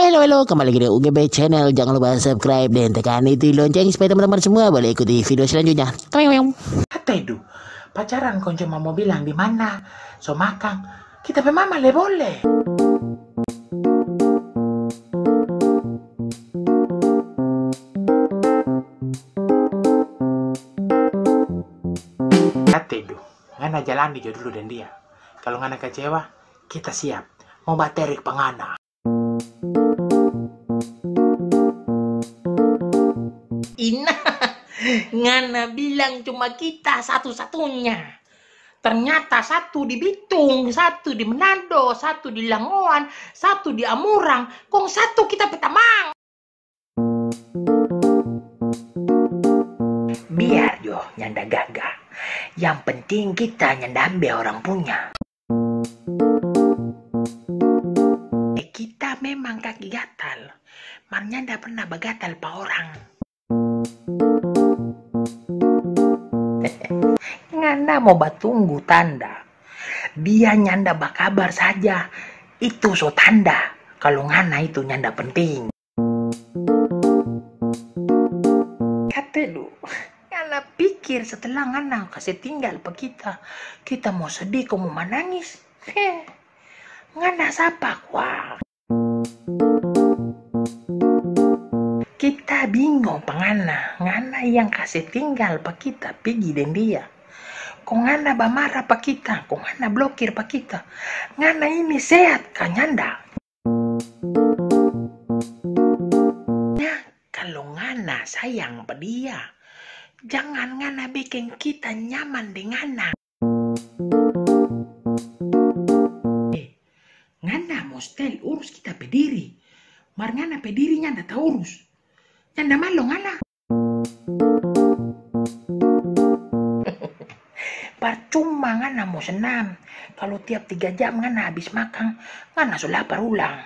Halo, kembali lagi di UGB Channel. Jangan lupa subscribe dan tekan itu lonceng supaya teman-teman semua boleh ikuti video selanjutnya. Kata itu, pacaran kau cuma mau bilang di mana, so makan, kita pe mama le boleh. Kata itu, ngana jalan di dulu dan dia. Kalau ngana kecewa, kita siap. Mau baterik pengana. Ina, ngana bilang cuma kita satu-satunya. Ternyata satu di Bitung, satu di Manado, satu di Langoan, satu di Amurang, kong satu kita petamang. Biar yo nyanda gagah. Yang penting kita nyanda ambil orang punya. Kita memang kaki gatal. Man nyanda pernah begatal pa orang. Ngana mau batunggu tanda. Dia nyanda bakabar saja. Itu so tanda. Kalau ngana itu nyanda penting. Kata lu, ngana pikir setelah ngana kasih tinggal pa kita. Kita mau sedih, kau mau menangis. Ngana sapa kuah. Kita bingung pengana, ngana yang kasih tinggal pa kita pergi dan dia. Kok ngana bamarah pa kita, kok ngana blokir pa kita. Ngana ini sehat kan nyanda. Nah, kalau ngana sayang pa dia, jangan ngana bikin kita nyaman dengan ngana. Ngana mostel urus kita pediri. Mar ngana pediri nyanda tak urus. Nyanda malu ngana. Percuma ngana mau senam. Kalau tiap 3 jam ngana habis makan, ngana sudah lapar ulang.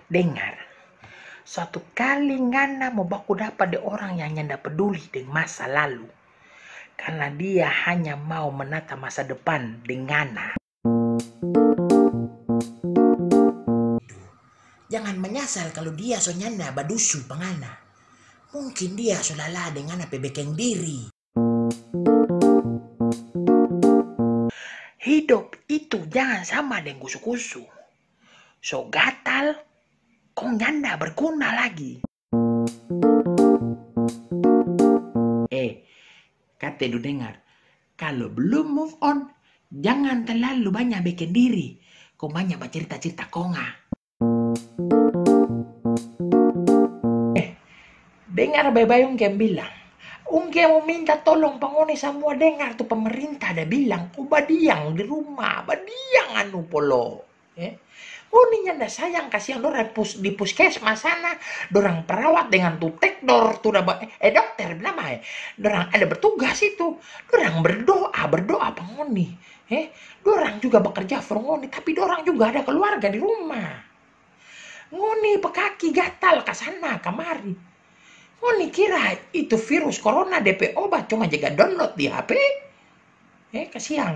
Dengar. Suatu kali ngana mau baku dapat de orang yang nyanda peduli dengan masa lalu. Karena dia hanya mau menata masa depan dengan ngana. Jangan menyesal kalau dia so nyanda badusu pengana. Mungkin dia so lala dengan apa bekeng diri. Hidup itu jangan sama dengan kusu-kusu. So gatal, kok nyanda berguna lagi. Kata du dengar, kalau belum move on, jangan terlalu banyak bikin diri. Kau banyak bercerita-cerita konga. Dengar bayi-bayi Ungge bilang, Ungge mau minta tolong pangoni semua dengar tuh pemerintah ada bilang, badiang di rumah, badiang anu polo. Uni nyanda sayang kasihan dorang di puskesmas sana, dorang perawat dengan tutek dor tuh dokter bilang dorang ada bertugas itu, dorang berdoa pangoni. Dorang juga bekerja for ngoni, tapi dorang juga ada keluarga di rumah. Ngoni pekaki gatal ke sana kemari. Ngoni kira itu virus corona DP obat cuma jaga download di HP. Kasihan.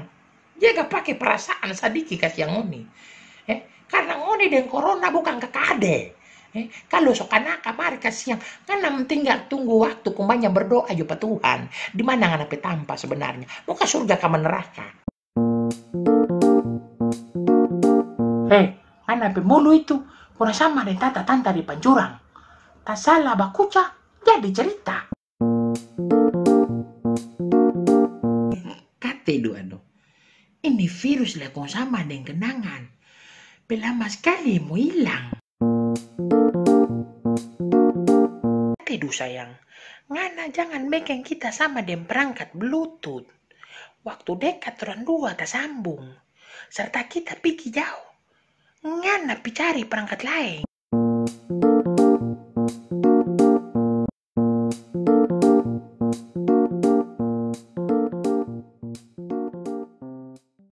Jaga pakai perasaan sadiki kasihan ngoni. Karena ngoni dengan corona bukan kekade. Kalau sokana kamari kasihan. Karena tinggal tunggu waktu kumbanya berdoa juga Tuhan. Di mana ngana petampa sebenarnya. Muka surga ke neraka. Ngana pe mulu itu kurang sama dengan tata-tanta di Panjurang. Tak salah bakuca. Jadi cerita. Kate doano. Ini virus lah kong sama dengan kenangan. Lama sekali mau hilang. Kate du sayang. Ngana jangan bikin kita sama dengan perangkat Bluetooth. Waktu dekat orang dua tak sambung. Serta kita pergi jauh. Ngana cari perangkat lain.